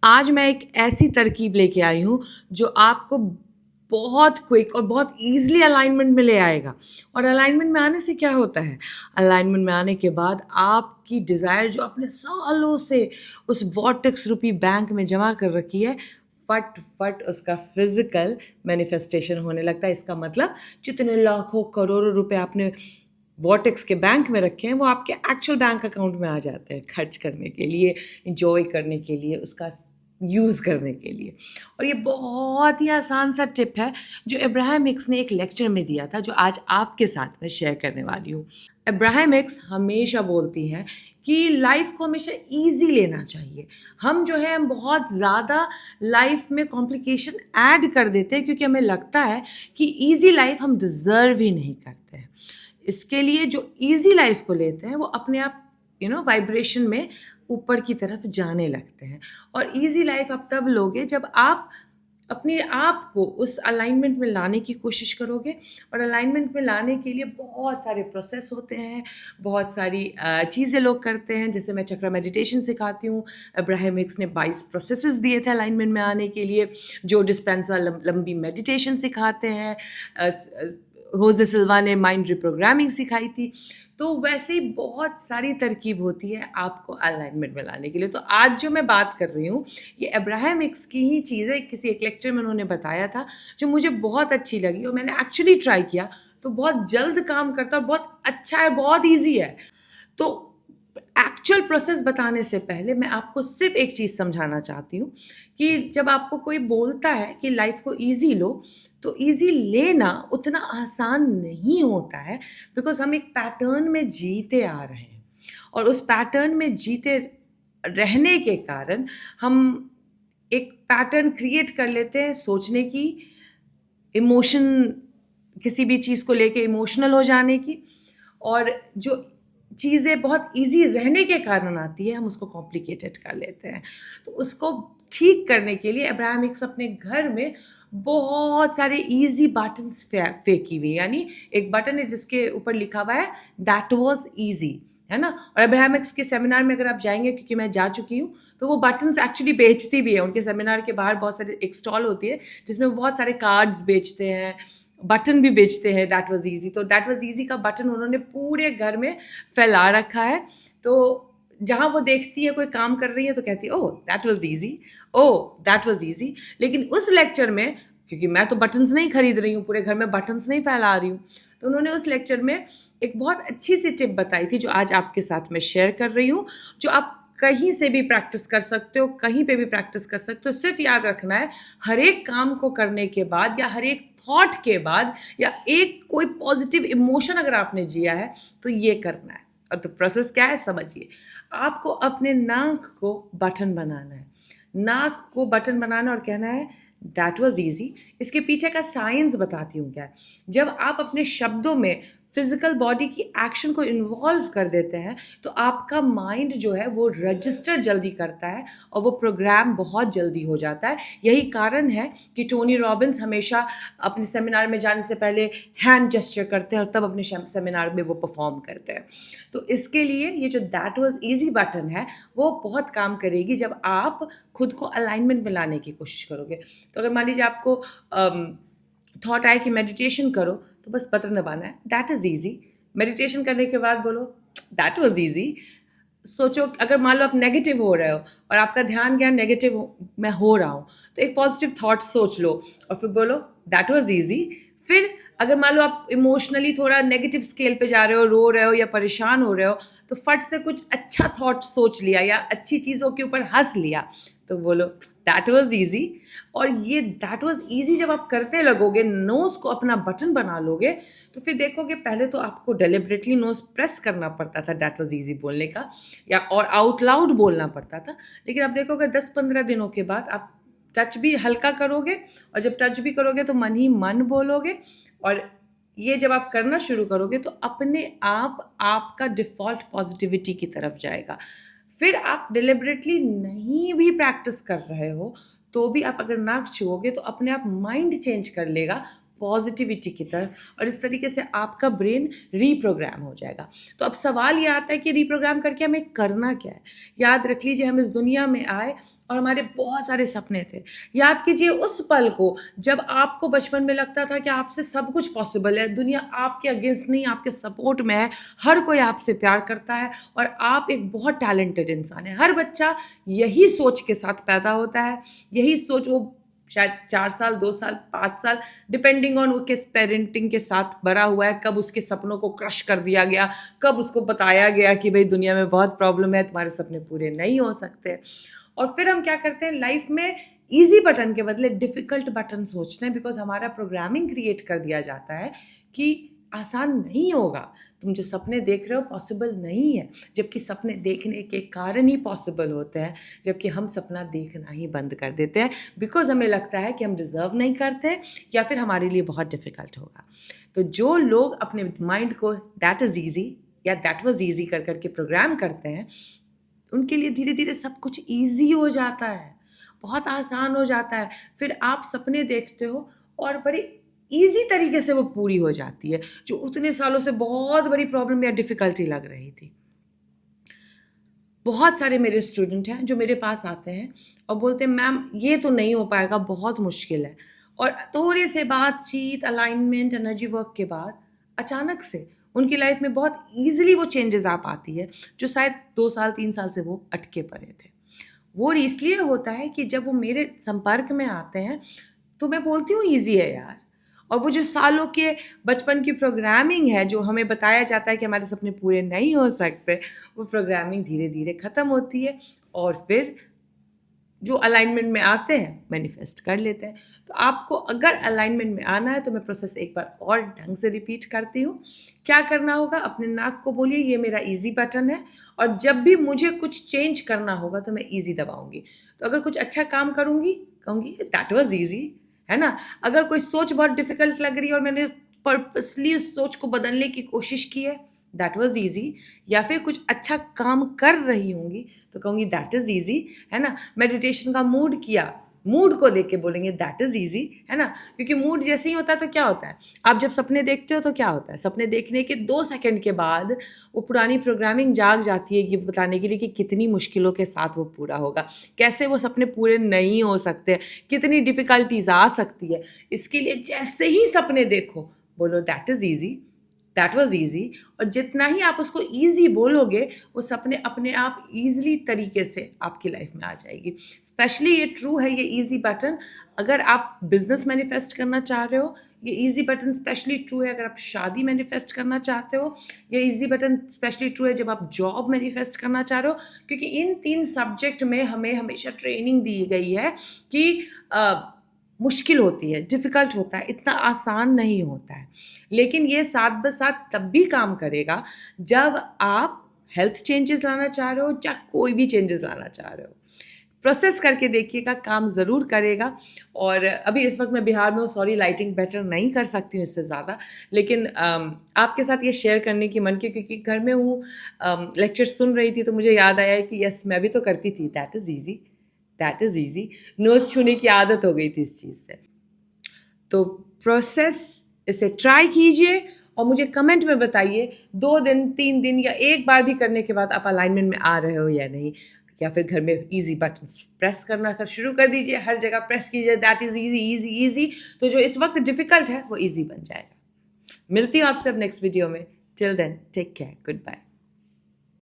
आज मैं एक ऐसी तरकीब लेके आई हूँ जो आपको बहुत क्विक और बहुत ईज़िली अलाइनमेंट में ले आएगा। और अलाइनमेंट में आने से क्या होता है? अलाइनमेंट में आने के बाद आपकी डिज़ायर जो आपने सालों से उस वॉर्टेक्स रूपी बैंक में जमा कर रखी है, फट-फट उसका फ़िज़िकल मैनिफेस्टेशन होने लगता है। इसका मतलब जितने लाखों करोड़ों रुपए आपने वॉर्टेक्स के बैंक में रखे हैं, वो आपके एक्चुअल बैंक अकाउंट में आ जाते हैं खर्च करने के लिए, एन्जॉय करने के लिए, उसका यूज़ करने के लिए। और ये बहुत ही आसान सा टिप है जो अब्राहम हिक्स ने एक लेक्चर में दिया था, जो आज आपके साथ मैं शेयर करने वाली हूँ। अब्राहम हिक्स हमेशा बोलती हैं कि लाइफ को हमेशा ईज़ी लेना चाहिए। हम जो है हम बहुत ज़्यादा लाइफ में कॉम्प्लिकेशन ऐड कर देते हैं, क्योंकि हमें लगता है कि ईज़ी लाइफ हम डिज़र्व ही नहीं करते हैं। इसके लिए जो ईज़ी लाइफ को लेते हैं वो अपने आप वाइब्रेशन में ऊपर की तरफ जाने लगते हैं। और ईज़ी लाइफ आप तब लोगे जब आप अपने आप को उस अलाइनमेंट में लाने की कोशिश करोगे। और अलाइनमेंट में लाने के लिए बहुत सारे प्रोसेस होते हैं, बहुत सारी चीज़ें लोग करते हैं। जैसे मैं चक्र मेडिटेशन सिखाती हूँ। अब्राहम हिक्स ने 22 प्रोसेसेस दिए थे अलाइनमेंट में आने के लिए। जो डिस्पेंसा लंबी मेडिटेशन सिखाते हैं। होजे सिल्वा ने माइंड रिप्रोग्रामिंग सिखाई थी। तो वैसे ही बहुत सारी तरकीब होती है आपको अलाइनमेंट में लाने के लिए। तो आज जो मैं बात कर रही हूँ, ये अब्राहम हिक्स की ही चीज़ है। किसी एक लेक्चर में उन्होंने बताया था, जो मुझे बहुत अच्छी लगी और मैंने एक्चुअली ट्राई किया। तो बहुत जल्द काम करता है, बहुत अच्छा है, बहुत ईजी है। तो एक्चुअल प्रोसेस बताने से पहले मैं आपको सिर्फ एक चीज़ समझाना चाहती हूँ कि जब आपको कोई बोलता है कि लाइफ को ईजी लो, तो ईजी लेना उतना आसान नहीं होता है। बिकॉज हम एक पैटर्न में जीते आ रहे हैं, और उस पैटर्न में जीते रहने के कारण हम एक पैटर्न क्रिएट कर लेते हैं सोचने की, इमोशन, किसी भी चीज़ को लेके इमोशनल हो जाने की। और जो चीज़ें बहुत ईज़ी रहने के कारण आती है, हम उसको कॉम्प्लिकेटेड कर लेते हैं। तो उसको ठीक करने के लिए अब्राहम हिक्स अपने घर में बहुत सारे ईज़ी बटन्स फेंकी हुई, यानी एक बटन है जिसके ऊपर लिखा हुआ है दैट वाज़ ईज़ी, है ना? और अब्राहम हिक्स के सेमिनार में अगर आप जाएँगे, क्योंकि मैं जा चुकी हूँ, तो वो बटन्स एक्चुअली बेचती भी है। उनके सेमिनार के बाहर बहुत सारे एक स्टॉल होती है, जिसमें वो बहुत सारे कार्ड्स बेचते हैं, बटन भी बेचते हैं दैट वाज़ ईज़ी। तो दैट वाज़ ईज़ी का बटन उन्होंने पूरे घर में फैला रखा है। तो जहाँ वो देखती है कोई काम कर रही है, तो कहती है oh that was easy, oh that was easy. लेकिन उस लेक्चर में, क्योंकि मैं तो बटन्स नहीं खरीद रही हूँ, पूरे घर में बटन्स नहीं फैला रही हूँ, तो उन्होंने उस लेक्चर में एक बहुत अच्छी सी टिप बताई थी, जो आज आपके साथ मैं शेयर कर रही हूँ, जो आप कहीं से भी प्रैक्टिस कर सकते हो, कहीं पे भी प्रैक्टिस कर सकते हो। सिर्फ याद रखना है, हर एक काम को करने के बाद, या हर एक थॉट के बाद, या एक कोई पॉजिटिव इमोशन अगर आपने जिया है, तो ये करना है। और तो प्रोसेस क्या है समझिए। आपको अपने नाक को बटन बनाना है, नाक को बटन बनाना और कहना है दैट वाज ईजी। इसके पीछे का साइंस बताती हूँ क्या है। जब आप अपने शब्दों में फिजिकल बॉडी की एक्शन को इन्वॉल्व कर देते हैं, तो आपका माइंड जो है वो रजिस्टर जल्दी करता है, और वो प्रोग्राम बहुत जल्दी हो जाता है। यही कारण है कि टोनी रॉबिन्स हमेशा अपने सेमिनार में जाने से पहले हैंड जेस्चर करते हैं, और तब अपने सेमिनार में वो परफॉर्म करते हैं। तो इसके लिए ये जो दैट वाज ईजी बटन है, वो बहुत काम करेगी जब आप खुद को अलाइनमेंट में लाने की कोशिश करोगे। तो अगर मान लीजिए आपको थॉट आए कि मेडिटेशन करो, तो बस बटन दबाना है दैट इज़ ईजी। मेडिटेशन करने के बाद बोलो दैट वाज ईजी। सोचो, अगर मान लो आप नेगेटिव हो रहे हो और आपका ध्यान क्या नेगेटिव मैं हो रहा हूँ, तो एक पॉजिटिव थॉट सोच लो और फिर बोलो दैट वाज ईजी। फिर अगर मान लो आप इमोशनली थोड़ा नेगेटिव स्केल पे जा रहे हो, रो रहे हो या परेशान हो रहे हो, तो फट से कुछ अच्छा थॉट सोच लिया या अच्छी चीज़ों के ऊपर हंस लिया, तो बोलो दैट वाज ईजी। और ये दैट वाज ईजी जब आप करते लगोगे, नोज़ को अपना बटन बना लोगे, तो फिर देखोगे पहले तो आपको डेलिबरेटली नोज़ प्रेस करना पड़ता था दैट वाज ईजी बोलने का, या और आउट लाउड बोलना पड़ता था। लेकिन आप देखोगे 10-15 दिनों के बाद आप टच भी हल्का करोगे, और जब टच भी करोगे तो मन ही मन बोलोगे। और ये जब आप करना शुरू करोगे, तो अपने आप आपका डिफ़ॉल्ट पॉजिटिविटी की तरफ जाएगा। फिर आप डिलिबरेटली नहीं भी प्रैक्टिस कर रहे हो, तो भी आप अगर नाक छुओगे, तो अपने आप माइंड चेंज कर लेगा पॉजिटिविटी की तरफ, और इस तरीके से आपका ब्रेन रीप्रोग्राम हो जाएगा। तो अब सवाल ये आता है कि रीप्रोग्राम करके हमें करना क्या है। याद रख लीजिए, हम इस दुनिया में आए और हमारे बहुत सारे सपने थे। याद कीजिए उस पल को जब आपको बचपन में लगता था कि आपसे सब कुछ पॉसिबल है, दुनिया आपके अगेंस्ट नहीं, आपके सपोर्ट में है, हर कोई आपसे प्यार करता है और आप एक बहुत टैलेंटेड इंसान है। हर बच्चा यही सोच के साथ पैदा होता है, यही सोच वो शायद 4 साल, 2 साल, 5 साल, डिपेंडिंग ऑन वो किस पेरेंटिंग के साथ बड़ा हुआ है, कब उसके सपनों को क्रश कर दिया गया, कब उसको बताया गया कि भाई दुनिया में बहुत प्रॉब्लम है, तुम्हारे सपने पूरे नहीं हो सकते। और फिर हम क्या करते हैं लाइफ में, ईजी बटन के बदले डिफ़िकल्ट बटन सोचते हैं, बिकॉज़ हमारा प्रोग्रामिंग क्रिएट कर दिया जाता है कि आसान नहीं होगा, तुम जो सपने देख रहे हो पॉसिबल नहीं है, जबकि सपने देखने के कारण ही पॉसिबल होते हैं, जबकि हम सपना देखना ही बंद कर देते हैं बिकॉज़ हमें लगता है कि हम डिज़र्व नहीं करते या फिर हमारे लिए बहुत डिफ़िकल्ट होगा। तो जो लोग अपने माइंड को दैट इज़ ईज़ी या दैट वाज़ ईज़ी कर के प्रोग्राम करते हैं, उनके लिए धीरे-धीरे सब कुछ ईज़ी हो जाता है, बहुत आसान हो जाता है। फिर आप सपने देखते हो और बड़ी ईज़ी तरीके से वो पूरी हो जाती है, जो उतने सालों से बहुत बड़ी प्रॉब्लम या डिफ़िकल्टी लग रही थी। बहुत सारे मेरे स्टूडेंट हैं जो मेरे पास आते हैं और बोलते हैं मैम ये तो नहीं हो पाएगा, बहुत मुश्किल है। और थोड़े से बातचीत, अलाइनमेंट, एनर्जी वर्क के बाद अचानक से उनकी लाइफ में बहुत ईज़िली वो चेंजेस आ पाती है, जो शायद 2 साल, 3 साल से वो अटके पड़े थे। वो इसलिए होता है कि जब वो मेरे संपर्क में आते हैं, तो मैं बोलती हूँ ईज़ी है यार। और वो जो सालों के बचपन की प्रोग्रामिंग है, जो हमें बताया जाता है कि हमारे सपने पूरे नहीं हो सकते, वो प्रोग्रामिंग धीरे-धीरे ख़त्म होती है और फिर जो अलाइनमेंट में आते हैं, मैनिफेस्ट कर लेते हैं। तो आपको अगर अलाइनमेंट में आना है, तो मैं प्रोसेस एक बार और ढंग से रिपीट करती हूँ। क्या करना होगा? अपने नाक को बोलिए ये मेरा ईज़ी बटन है, और जब भी मुझे कुछ चेंज करना होगा तो मैं ईज़ी दबाऊँगी। तो अगर कुछ अच्छा काम करूँगी, कहूँगी दैट वाज़ ईज़ी, है ना? अगर कोई सोच बहुत डिफ़िकल्ट लग रही है और मैंने पर्पसली उस सोच को बदलने की कोशिश की है, दैट वाज़ ईज़ी। या फिर कुछ अच्छा काम कर रही होंगी तो कहूँगी दैट इज़ ईज़ी, है ना? मेडिटेशन का मूड किया, मूड को लेके बोलेंगे दैट इज़ ईज़ी, है ना? क्योंकि मूड जैसे ही होता है तो क्या होता है? आप जब सपने देखते हो तो क्या होता है? सपने देखने के 2 सेकंड के बाद वो पुरानी प्रोग्रामिंग जाग जाती है ये बताने के लिए कि कितनी मुश्किलों के साथ वो पूरा होगा, कैसे वो सपने पूरे नहीं हो सकते, कितनी डिफ़िकल्टीज़ आ सकती है। इसके लिए जैसे ही सपने देखो, बोलो that is easy, that was easy, और जितना ही आप उसको ईज़ी बोलोगे, वो सपने अपने आप ईज़िली तरीके से आपकी लाइफ में आ जाएगी। स्पेशली ये ट्रू है, ये ईज़ी बटन अगर आप बिज़नेस मैनिफेस्ट करना चाह रहे हो, ये ईज़ी बटन स्पेशली ट्रू है अगर आप शादी मैनिफेस्ट करना चाहते हो, ये ईज़ी बटन स्पेशली ट्रू है जब आप जॉब मैनिफेस्ट करना चाह रहे हो, क्योंकि इन 3 सब्जेक्ट में हमें हमेशा ट्रेनिंग दी गई है कि मुश्किल होती है, डिफ़िकल्ट होता है, इतना आसान नहीं होता है। लेकिन ये साथ ब साथ तब भी काम करेगा जब आप हेल्थ चेंजेस लाना चाह रहे हो या कोई भी चेंजेस लाना चाह रहे हो। प्रोसेस करके देखिएगा, काम ज़रूर करेगा। और अभी इस वक़्त मैं बिहार में हूँ, सॉरी लाइटिंग बेटर नहीं कर सकती हूँ इससे ज़्यादा, लेकिन आपके साथ ये शेयर करने की मन की, क्योंकि घर में हूँ, लेक्चर सुन रही थी तो मुझे याद आया कि यस मैं भी तो करती थी, that is easy, that is easy. Nose छूने की आदत हो गई थी इस चीज़ से। तो प्रोसेस इसे ट्राई कीजिए और मुझे कमेंट में बताइए 2 दिन, 3 दिन या एक बार भी करने के बाद आप अलाइनमेंट में आ रहे हो या नहीं। या फिर घर में ईज़ी बटन्स प्रेस करना शुरू कर दीजिए, हर जगह प्रेस कीजिए that is easy, easy, easy, तो जो इस वक़्त डिफ़िकल्ट है वो ईज़ी बन जाएगा। मिलती हूँ आपसे अब नेक्स्ट वीडियो में। Till then take care, good bye.